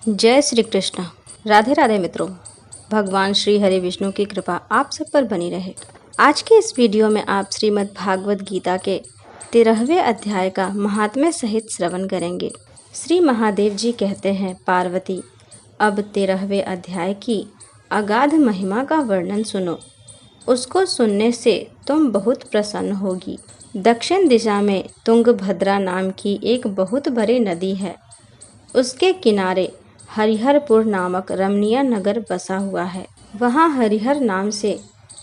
जय श्री कृष्ण। राधे राधे मित्रों। भगवान श्री हरि विष्णु की कृपा आप सब पर बनी रहे। आज के इस वीडियो में आप श्रीमद् भागवत गीता के 13वें अध्याय का महात्म्य सहित श्रवण करेंगे। श्री महादेव जी कहते हैं, पार्वती अब 13वें अध्याय की अगाध महिमा का वर्णन सुनो। उसको सुनने से तुम बहुत प्रसन्न होगी। दक्षिण दिशा में तुंगभद्रा नाम की एक बहुत बड़ी नदी है। उसके किनारे हरिहरपुर नामक रमणीय नगर बसा हुआ है। वहाँ हरिहर नाम से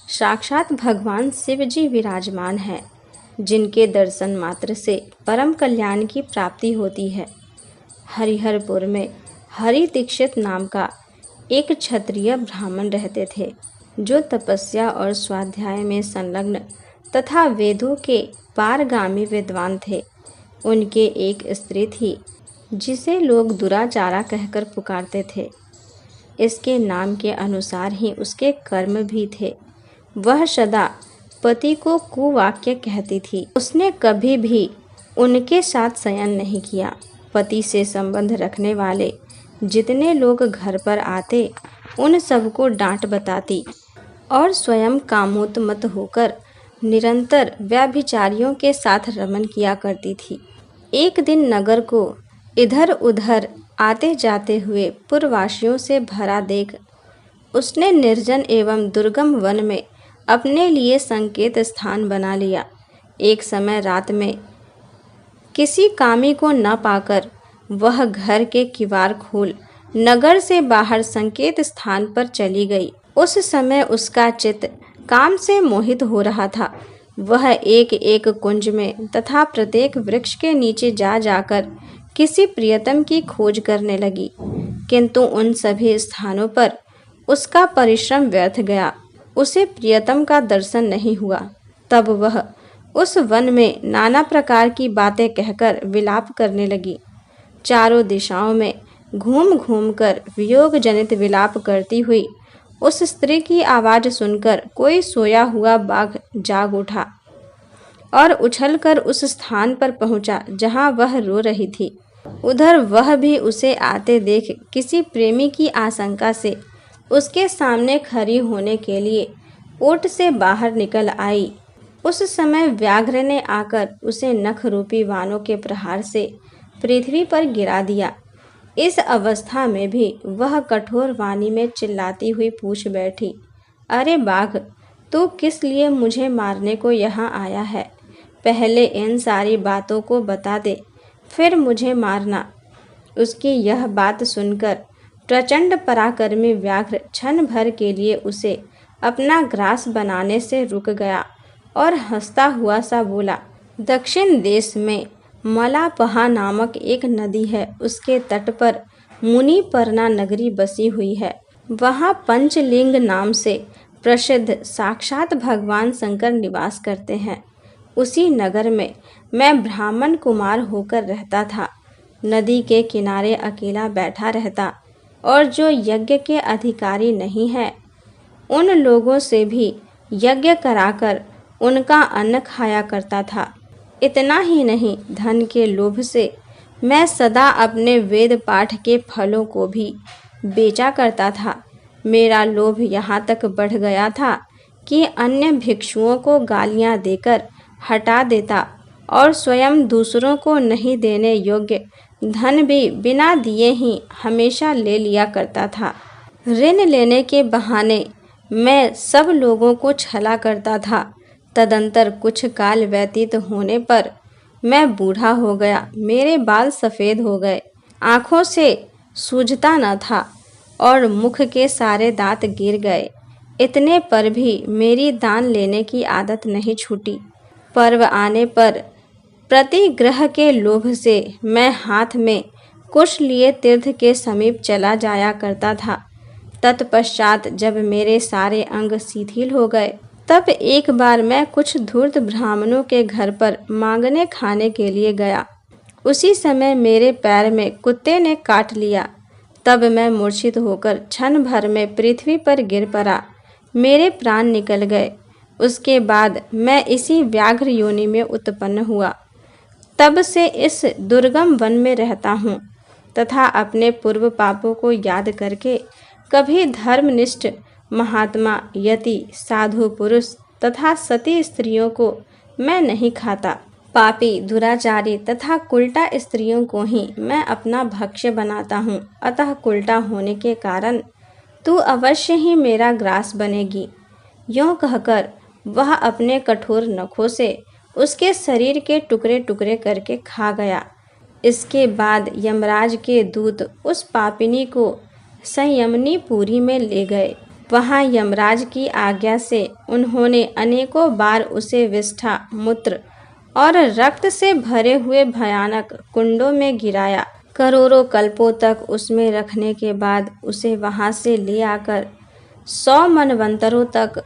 साक्षात भगवान शिव जी विराजमान हैं, जिनके दर्शन मात्र से परम कल्याण की प्राप्ति होती है। हरिहरपुर में हरि दीक्षित नाम का एक क्षत्रिय ब्राह्मण रहते थे, जो तपस्या और स्वाध्याय में संलग्न तथा वेदों के पारगामी विद्वान थे। उनके एक स्त्री थी, जिसे लोग दुराचारा कहकर पुकारते थे। इसके नाम के अनुसार ही उसके कर्म भी थे। वह सदा पति को कुवाक्य कहती थी। उसने कभी भी उनके साथ शयन नहीं किया। पति से संबंध रखने वाले जितने लोग घर पर आते, उन सबको डांट बताती और स्वयं कामोन्मत्त होकर निरंतर व्यभिचारियों के साथ रमन किया करती थी। एक दिन नगर को इधर उधर आते जाते हुए पुरवासियों से भरा देख उसने निर्जन एवं दुर्गम वन में अपने लिए संकेत स्थान बना लिया। एक समय रात में किसी कामी को न पाकर वह घर के किवाड़ खोल नगर से बाहर संकेत स्थान पर चली गई। उस समय उसका चित्त काम से मोहित हो रहा था। वह एक एक कुंज में तथा प्रत्येक वृक्ष के नीचे जा जाकर किसी प्रियतम की खोज करने लगी, किंतु उन सभी स्थानों पर उसका परिश्रम व्यर्थ गया। उसे प्रियतम का दर्शन नहीं हुआ। तब वह उस वन में नाना प्रकार की बातें कहकर विलाप करने लगी। चारों दिशाओं में घूम घूम कर वियोग जनित विलाप करती हुई उस स्त्री की आवाज़ सुनकर कोई सोया हुआ बाघ जाग उठा और उछलकर उस स्थान पर पहुंचा जहां वह रो रही थी। उधर वह भी उसे आते देख किसी प्रेमी की आशंका से उसके सामने खड़ी होने के लिए ओट से बाहर निकल आई। उस समय व्याघ्र ने आकर उसे नख रूपी वाणों के प्रहार से पृथ्वी पर गिरा दिया। इस अवस्था में भी वह कठोर वाणी में चिल्लाती हुई पूछ बैठी, अरे बाघ, तू किस लिए मुझे मारने को यहाँ आया है? पहले इन सारी बातों को बता दे, फिर मुझे मारना। उसकी यह बात सुनकर प्रचंड पराक्रमी व्याघ्र क्षण भर के लिए उसे अपना ग्रास बनाने से रुक गया और हंसता हुआ सा बोला, दक्षिण देश में मलापहा नामक एक नदी है। उसके तट पर मुनिपर्णा नगरी बसी हुई है। वहाँ पंचलिंग नाम से प्रसिद्ध साक्षात भगवान शंकर निवास करते हैं। उसी नगर में मैं ब्राह्मण कुमार होकर रहता था। नदी के किनारे अकेला बैठा रहता और जो यज्ञ के अधिकारी नहीं है, उन लोगों से भी यज्ञ कराकर उनका अन्न खाया करता था। इतना ही नहीं, धन के लोभ से मैं सदा अपने वेद पाठ के फलों को भी बेचा करता था। मेरा लोभ यहाँ तक बढ़ गया था कि अन्य भिक्षुओं को गालियाँ देकर हटा देता और स्वयं दूसरों को नहीं देने योग्य धन भी बिना दिए ही हमेशा ले लिया करता था। ऋण लेने के बहाने मैं सब लोगों को छला करता था। तदंतर कुछ काल व्यतीत होने पर मैं बूढ़ा हो गया। मेरे बाल सफ़ेद हो गए, आँखों से सूझता न था और मुख के सारे दांत गिर गए। इतने पर भी मेरी दान लेने की आदत नहीं छूटी। पर्व आने पर प्रतिग्रह के लोभ से मैं हाथ में कुश लिए तीर्थ के समीप चला जाया करता था। तत्पश्चात जब मेरे सारे अंग शिथिल हो गए, तब एक बार मैं कुछ धूर्त ब्राह्मणों के घर पर मांगने खाने के लिए गया। उसी समय मेरे पैर में कुत्ते ने काट लिया। तब मैं मूर्छित होकर क्षण भर में पृथ्वी पर गिर पड़ा। मेरे प्राण निकल गए। उसके बाद मैं इसी व्याघ्र योनि में उत्पन्न हुआ। तब से इस दुर्गम वन में रहता हूँ। तथा अपने पूर्व पापों को याद करके कभी धर्मनिष्ठ महात्मा, यति, साधु पुरुष तथा सती स्त्रियों को मैं नहीं खाता। पापी, दुराचारी तथा कुल्टा स्त्रियों को ही मैं अपना भक्ष्य बनाता हूँ। अतः कुल्टा होने के कारण तू अवश्य ही मेरा ग्रास बनेगी। यूँ कहकर वह अपने कठोर नखों से उसके शरीर के टुकड़े टुकड़े करके खा गया। इसके बाद यमराज के दूत उस पापिनी को संयमनी पुरी में ले गए। वहाँ यमराज की आज्ञा से उन्होंने अनेकों बार उसे विष्ठा, मूत्र और रक्त से भरे हुए भयानक कुंडों में गिराया। करोड़ों कल्पों तक उसमें रखने के बाद उसे वहाँ से ले आकर 100 मनवंतरों तक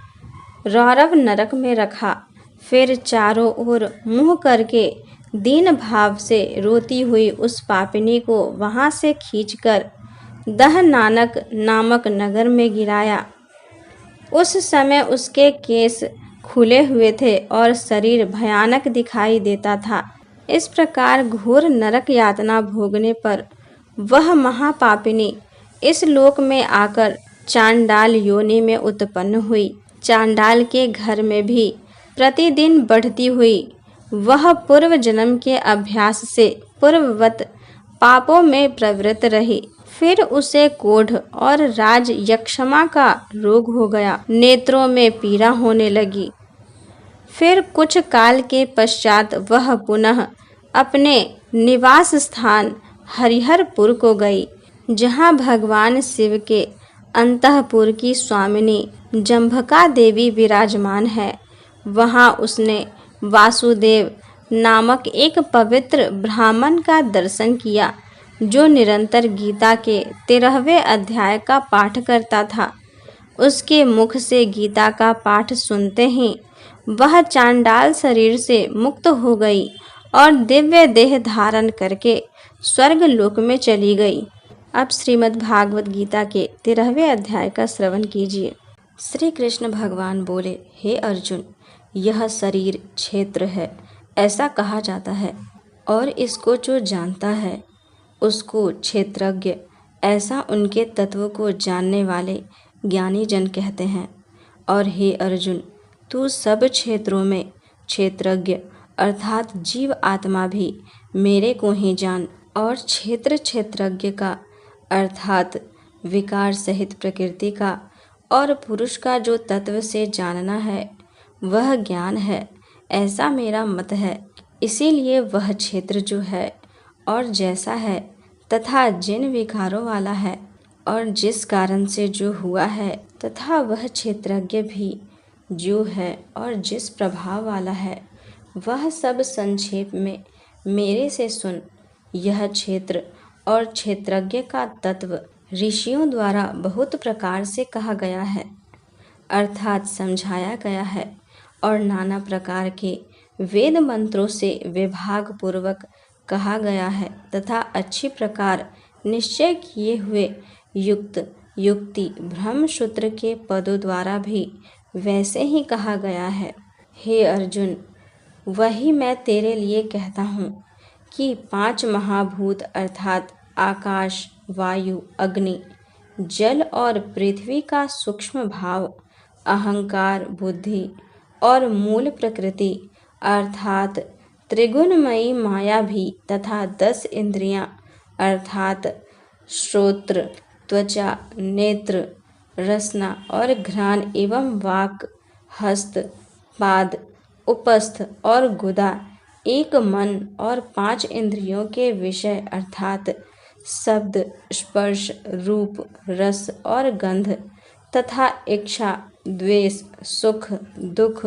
रौरव नरक में रखा। फिर चारों ओर मुँह करके दीन भाव से रोती हुई उस पापिनी को वहाँ से खींचकर दह नानक नामक नगर में गिराया। उस समय उसके केस खुले हुए थे और शरीर भयानक दिखाई देता था। इस प्रकार घोर नरक यातना भोगने पर वह महापापिनी इस लोक में आकर चांडाल योनि में उत्पन्न हुई। चांडाल के घर में भी प्रतिदिन बढ़ती हुई वह पूर्व जन्म के अभ्यास से पूर्ववत पापों में प्रवृत्त रही। फिर उसे कोढ़ और राज यक्षमा का रोग हो गया। नेत्रों में पीड़ा होने लगी। फिर कुछ काल के पश्चात वह पुनः अपने निवास स्थान हरिहरपुर को गई, जहाँ भगवान शिव के अंतःपुर की स्वामिनी जम्भका देवी विराजमान है। वहाँ उसने वासुदेव नामक एक पवित्र ब्राह्मण का दर्शन किया, जो निरंतर गीता के 13वें अध्याय का पाठ करता था। उसके मुख से गीता का पाठ सुनते ही वह चांडाल शरीर से मुक्त हो गई और दिव्य देह धारण करके स्वर्ग लोक में चली गई। अब श्रीमद् भागवत गीता के 13वें अध्याय का श्रवण कीजिए। श्री कृष्ण भगवान बोले, हे अर्जुन, यह शरीर क्षेत्र है ऐसा कहा जाता है, और इसको जो जानता है उसको क्षेत्रज्ञ ऐसा उनके तत्व को जानने वाले ज्ञानी जन कहते हैं। और हे अर्जुन, तू सब क्षेत्रों में क्षेत्रज्ञ अर्थात जीव आत्मा भी मेरे को ही जान, और क्षेत्र क्षेत्रज्ञ का अर्थात विकार सहित प्रकृति का और पुरुष का जो तत्व से जानना है वह ज्ञान है, ऐसा मेरा मत है। इसीलिए वह क्षेत्र जो है और जैसा है तथा जिन विकारों वाला है और जिस कारण से जो हुआ है, तथा वह क्षेत्रज्ञ भी जो है और जिस प्रभाव वाला है, वह सब संक्षेप में मेरे से सुन। यह क्षेत्र और क्षेत्रज्ञ का तत्व ऋषियों द्वारा बहुत प्रकार से कहा गया है, अर्थात समझाया गया है, और नाना प्रकार के वेद मंत्रों से विभाग पूर्वक कहा गया है, तथा अच्छी प्रकार निश्चय किए हुए युक्त युक्ति ब्रह्मसूत्र के पदों द्वारा भी वैसे ही कहा गया है। हे अर्जुन, वही मैं तेरे लिए कहता हूँ कि 5 महाभूत अर्थात आकाश, वायु, अग्नि, जल और पृथ्वी का सूक्ष्म भाव, अहंकार, बुद्धि और मूल प्रकृति अर्थात त्रिगुणमयी माया भी, तथा 10 इंद्रियां अर्थात श्रोत्र, त्वचा, नेत्र, रसना और घ्राण एवं वाक, हस्त, पाद, उपस्थ और गुदा, एक मन और 5 इंद्रियों के विषय अर्थात शब्द, स्पर्श, रूप, रस और गंध, तथा इच्छा, द्वेष, सुख, दुख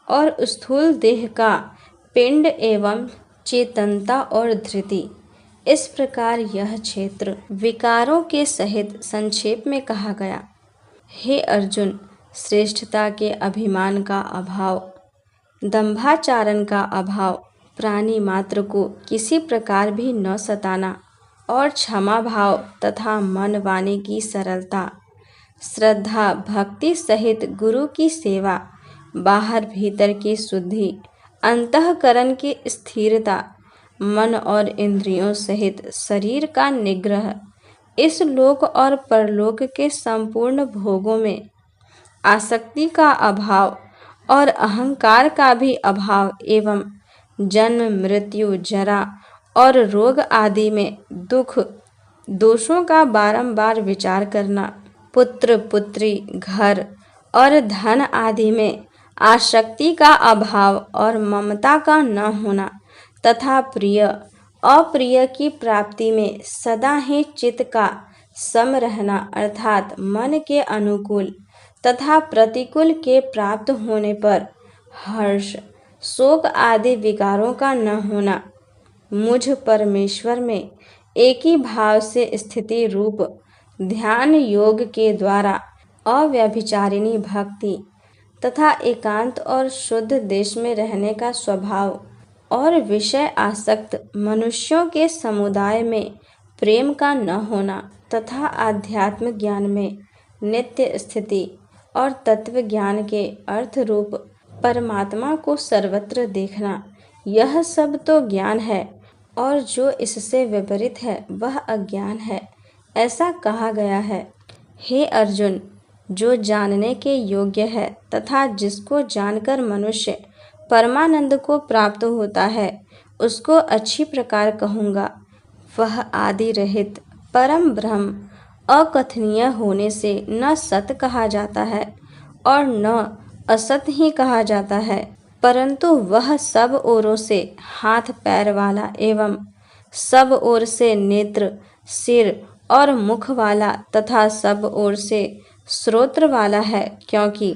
और स्थूल देह का पिंड एवं चेतनता और धृति। इस प्रकार यह क्षेत्र विकारों के सहित संक्षेप में कहा गया। हे अर्जुन, श्रेष्ठता के अभिमान का अभाव, दंभाचारण का अभाव, प्राणी मात्र को किसी प्रकार भी न सताना, और क्षमा भाव तथा मन वाणी की सरलता, श्रद्धा भक्ति सहित गुरु की सेवा, बाहर भीतर की शुद्धि, अंतःकरण की स्थिरता, मन और इंद्रियों सहित शरीर का निग्रह, इस लोक और परलोक के संपूर्ण भोगों में आसक्ति का अभाव और अहंकार का भी अभाव एवं जन्म मृत्यु जरा और रोग आदि में दुख दोषों का बारंबार विचार करना, पुत्र पुत्री घर और धन आदि में आसक्ति का अभाव और ममता का न होना तथा प्रिय अप्रिय की प्राप्ति में सदा ही चित्त का सम रहना अर्थात मन के अनुकूल तथा प्रतिकूल के प्राप्त होने पर हर्ष शोक आदि विकारों का न होना, मुझ परमेश्वर में एक ही भाव से स्थिति रूप ध्यान योग के द्वारा अव्यभिचारिणी भक्ति तथा एकांत और शुद्ध देश में रहने का स्वभाव और विषय आसक्त मनुष्यों के समुदाय में प्रेम का न होना तथा आध्यात्म ज्ञान में नित्य स्थिति और तत्व ज्ञान के अर्थ रूप परमात्मा को सर्वत्र देखना, यह सब तो ज्ञान है और जो इससे विपरीत है वह अज्ञान है, ऐसा कहा गया है। हे अर्जुन, जो जानने के योग्य है तथा जिसको जानकर मनुष्य परमानंद को प्राप्त होता है उसको अच्छी प्रकार कहूँगा। वह आदि रहित परम ब्रह्म अकथनीय होने से न सत कहा जाता है और न असत ही कहा जाता है, परंतु वह सब ओरों से हाथ पैर वाला एवं सब ओर से नेत्र सिर और मुख वाला तथा सब ओर से श्रोत्र वाला है, क्योंकि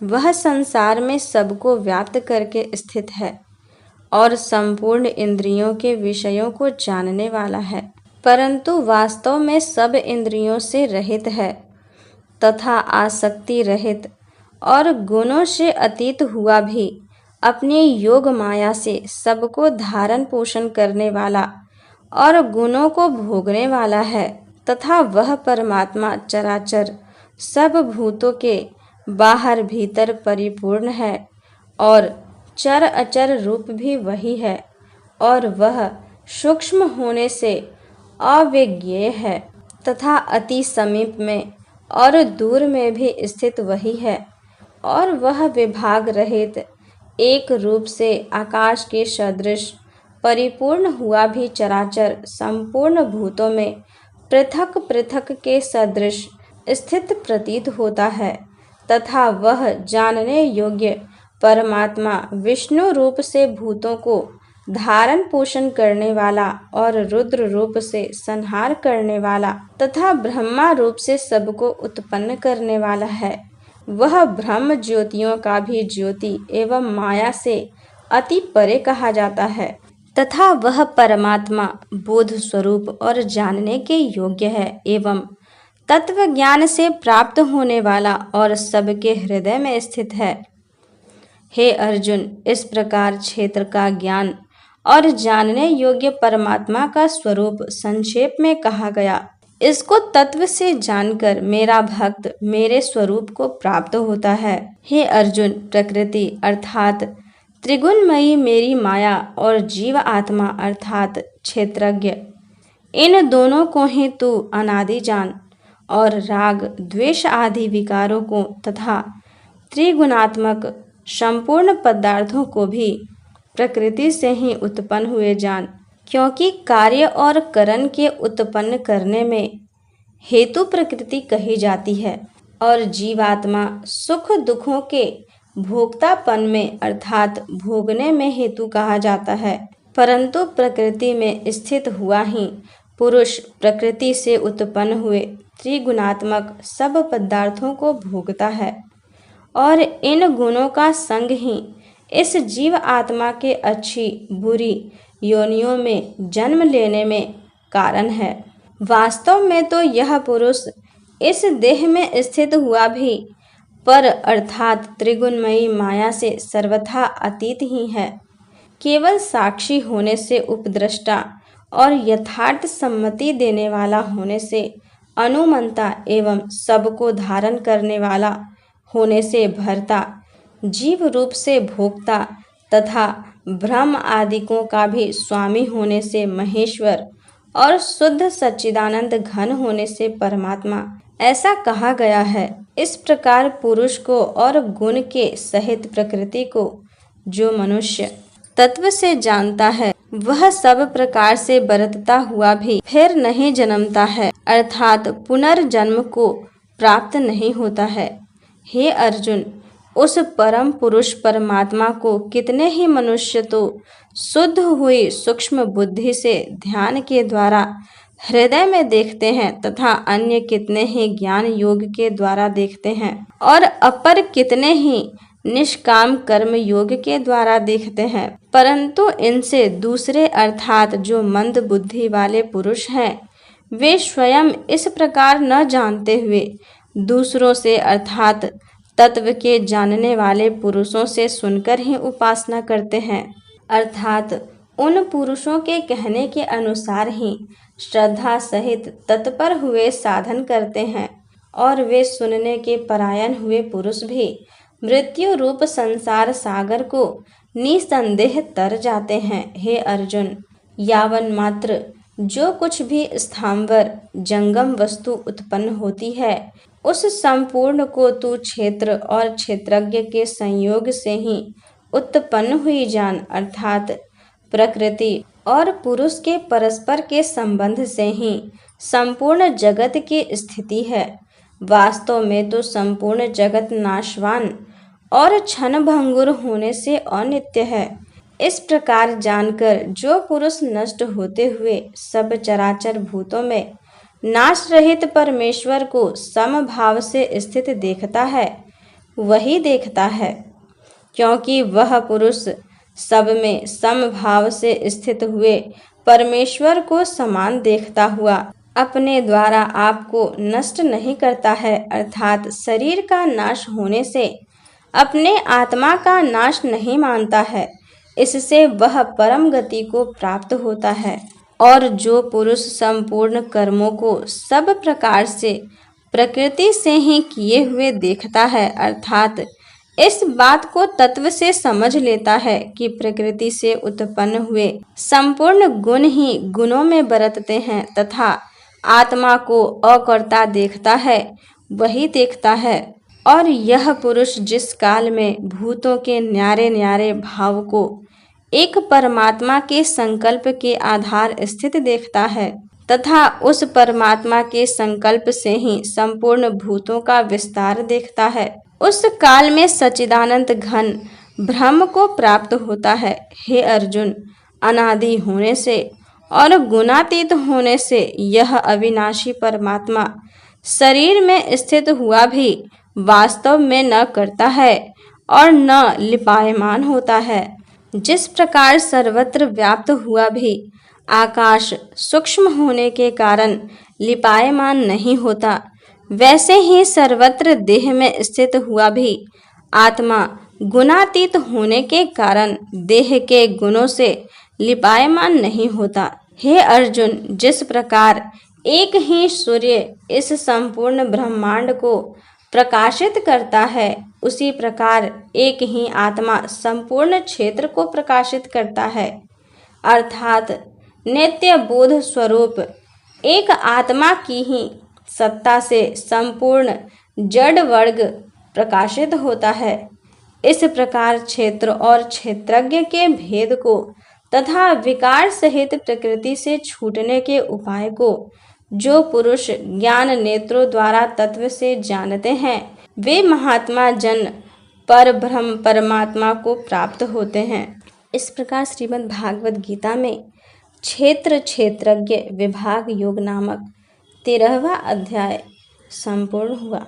वह संसार में सबको व्याप्त करके स्थित है और संपूर्ण इंद्रियों के विषयों को जानने वाला है, परंतु वास्तव में सब इंद्रियों से रहित है तथा आसक्ति रहित और गुणों से अतीत हुआ भी अपनी योग माया से सबको धारण पोषण करने वाला और गुणों को भोगने वाला है तथा वह परमात्मा चराचर सब भूतों के बाहर भीतर परिपूर्ण है और चर अचर रूप भी वही है और वह सूक्ष्म होने से अविज्ञेय है तथा अति समीप में और दूर में भी स्थित वही है और वह विभाग रहित एक रूप से आकाश के सदृश परिपूर्ण हुआ भी चराचर संपूर्ण भूतों में पृथक पृथक के सदृश स्थित प्रतीत होता है तथा वह जानने योग्य परमात्मा विष्णु रूप से भूतों को धारण पोषण करने वाला और रुद्र रूप से संहार करने वाला तथा ब्रह्मा रूप से सबको उत्पन्न करने वाला है। वह ब्रह्म ज्योतियों का भी ज्योति एवं माया से अति परे कहा जाता है तथा वह परमात्मा बोध स्वरूप और जानने के योग्य है एवं तत्व ज्ञान से प्राप्त होने वाला और सबके हृदय में स्थित है। हे अर्जुन, इस प्रकार क्षेत्र का ज्ञान और जानने योग्य परमात्मा का स्वरूप संक्षेप में कहा गया। इसको तत्व से जानकर मेरा भक्त मेरे स्वरूप को प्राप्त होता है। हे अर्जुन, प्रकृति अर्थात त्रिगुणमयी मेरी माया और जीव आत्मा अर्थात क्षेत्रज्ञ, इन दोनों को ही तू अनादि जान और राग द्वेष आदि विकारों को तथा त्रिगुणात्मक संपूर्ण पदार्थों को भी प्रकृति से ही उत्पन्न हुए जान, क्योंकि कार्य और करण के उत्पन्न करने में हेतु प्रकृति कही जाती है और जीवात्मा सुख दुखों के भोक्तापन में अर्थात भोगने में हेतु कहा जाता है, परंतु प्रकृति में स्थित हुआ ही पुरुष प्रकृति से उत्पन्न हुए त्रिगुणात्मक सब पदार्थों को भोगता है और इन गुणों का संग ही इस जीव आत्मा के अच्छी बुरी योनियों में जन्म लेने में कारण है। वास्तव में तो यह पुरुष इस देह में स्थित हुआ भी पर अर्थात त्रिगुणमयी माया से सर्वथा अतीत ही है। केवल साक्षी होने से उपद्रष्टा और यथार्थ सम्मति देने वाला होने से अनुमंता एवं सबको धारण करने वाला होने से भरता, जीव रूप से भोक्ता तथा ब्रह्म आदिकों का भी स्वामी होने से महेश्वर और शुद्ध सच्चिदानंद घन होने से परमात्मा ऐसा कहा गया है। इस प्रकार पुरुष को और गुण के सहित प्रकृति को जो मनुष्य तत्व से जानता है वह सब प्रकार से बरतता हुआ भी फिर नहीं जन्मता है, अर्थात पुनर्जन्म को प्राप्त नहीं होता है। हे अर्जुन, उस परम पुरुष परमात्मा को कितने ही मनुष्य तो शुद्ध हुई सूक्ष्म बुद्धि से ध्यान के द्वारा हृदय में देखते हैं तथा अन्य कितने ही ज्ञान योग के द्वारा देखते हैं और अपर कितने ही निष्काम कर्म योग के द्वारा देखते हैं, परंतु इनसे दूसरे अर्थात जो मंद बुद्धि वाले पुरुष हैं वे स्वयं इस प्रकार न जानते हुए दूसरों से अर्थात तत्व के जानने वाले पुरुषों से सुनकर ही उपासना करते हैं, अर्थात उन पुरुषों के कहने के अनुसार ही श्रद्धा सहित तत्पर हुए साधन करते हैं और वे सुनने के परायण हुए पुरुष भी मृत्यु रूप संसार सागर को निसंदेह तर जाते हैं। हे अर्जुन, यावन मात्र जो कुछ भी स्थावर जंगम वस्तु उत्पन्न होती है उस संपूर्ण को तू क्षेत्र और क्षेत्रज्ञ के संयोग से ही उत्पन्न हुई जान, अर्थात प्रकृति और पुरुष के परस्पर के संबंध से ही संपूर्ण जगत की स्थिति है। वास्तव में तो संपूर्ण जगत नाशवान और क्षण भंगुर होने से अनित्य है। इस प्रकार जानकर जो पुरुष नष्ट होते हुए सब चराचर भूतों में नाश रहित परमेश्वर को समभाव से स्थित देखता है वही देखता है, क्योंकि वह पुरुष सब में समभाव से स्थित हुए परमेश्वर को समान देखता हुआ अपने द्वारा आपको नष्ट नहीं करता है, अर्थात शरीर का नाश होने से अपने आत्मा का नाश नहीं मानता है। इससे वह परम गति को प्राप्त होता है। और जो पुरुष संपूर्ण कर्मों को सब प्रकार से प्रकृति से ही किए हुए देखता है, अर्थात इस बात को तत्व से समझ लेता है कि प्रकृति से उत्पन्न हुए संपूर्ण गुण ही गुणों में बरतते हैं तथा आत्मा को अकर्ता देखता है वही देखता है। और यह पुरुष जिस काल में भूतों के न्यारे न्यारे भाव को एक परमात्मा के संकल्प के आधार स्थित देखता है तथा उस परमात्मा के संकल्प से ही संपूर्ण भूतों का विस्तार देखता है, उस काल में सच्चिदानंद घन ब्रह्म को प्राप्त होता है। हे अर्जुन, अनादि होने से और गुणातीत होने से यह अविनाशी परमात्मा शरीर में स्थित हुआ भी वास्तव में न करता है और न लिपायमान होता है। जिस प्रकार सर्वत्र व्याप्त हुआ भी आकाश सूक्ष्म होने के कारण लिपायमान नहीं होता, वैसे ही सर्वत्र देह में स्थित हुआ भी आत्मा गुणातीत होने के कारण देह के गुणों से लिपायमान नहीं होता। हे अर्जुन, जिस प्रकार एक ही सूर्य इस संपूर्ण ब्रह्मांड को प्रकाशित करता है, उसी प्रकार एक ही आत्मा संपूर्ण क्षेत्र को प्रकाशित करता है, अर्थात नित्य बोध स्वरूप एक आत्मा की ही सत्ता से संपूर्ण जड़ वर्ग प्रकाशित होता है। इस प्रकार क्षेत्र और क्षेत्रज्ञ के भेद को तथा विकार सहित प्रकृति से छूटने के उपाय को जो पुरुष ज्ञान नेत्रों द्वारा तत्व से जानते हैं वे महात्मा जन पर ब्रह्म परमात्मा को प्राप्त होते हैं। इस प्रकार श्रीमद् भागवत गीता में क्षेत्र क्षेत्रज्ञ विभाग योग नामक 13वां अध्याय संपूर्ण हुआ।